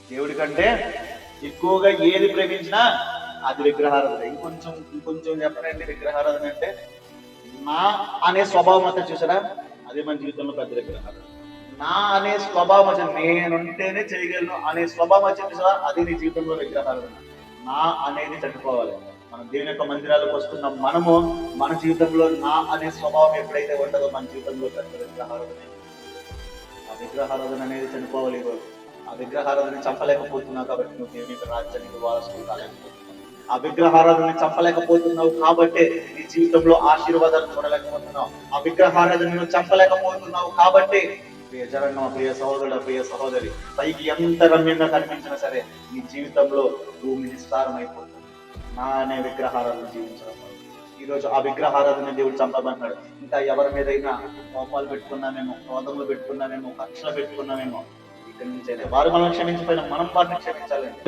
దేవుడి కంటే ఎక్కువగా ఏది ప్రేమించినా అది విగ్రహారాధన. ఇంకొంచెం చెప్పనండి. విగ్రహారాధన అంటే నా అనే స్వభావం అంతా చూసారా, అదే మన జీవితంలో పెద్ద విగ్రహారాధన. నా అనే స్వభావం వచ్చి నేనుంటేనే చేయగలను అనే స్వభావం వచ్చి చూసారా, అది నీ జీవితంలో విగ్రహారాధన. నా అనేది చనిపోవాలి. మనం దేవుని యొక్క మందిరాలకు వస్తున్న మనము మన జీవితంలో నా అనే స్వభావం ఎప్పుడైతే ఉంటుందో మన జీవితంలో పెద్ద విగ్రహారాధన. ఆ విగ్రహారాధన అనేది చనిపోవాలి. ఆ విగ్రహారాధన చంపలేకపోతున్నావు కాబట్టి నువ్వు దేవుని యొక్క రాజ్యానికి వారసులు కాలేకపోతున్నావు. ఆ విగ్రహారాధనని చంపలేకపోతున్నావు కాబట్టి నీ జీవితంలో ఆశీర్వాదాలు చూడలేకపోతున్నావు. ఆ విగ్రహారాధనను చంపలేకపోతున్నావు కాబట్టి ప్రియ జనంగా, ప్రియ సహోదరుడు, ప్రియ సహోదరి, పైకి ఎంత రమ్యంగా కనిపించినా సరే నీ జీవితంలో భూమి నిస్సారం అయిపోతుంది. నా అనే విగ్రహారాధన జీవించడం. ఈ రోజు ఆ విగ్రహారాధన దేవుడు చంపమన్నాడు. ఇంకా ఎవరి మీదైనా కోపాలు పెట్టుకున్నామేమో, క్రోధములు పెట్టుకున్నామేమో, కక్షలు పెట్టుకున్నామేమో, ఇక్కడి నుంచైనా వారు మనం క్షమించిపోయినా మనం వారిని క్షమించాలండి.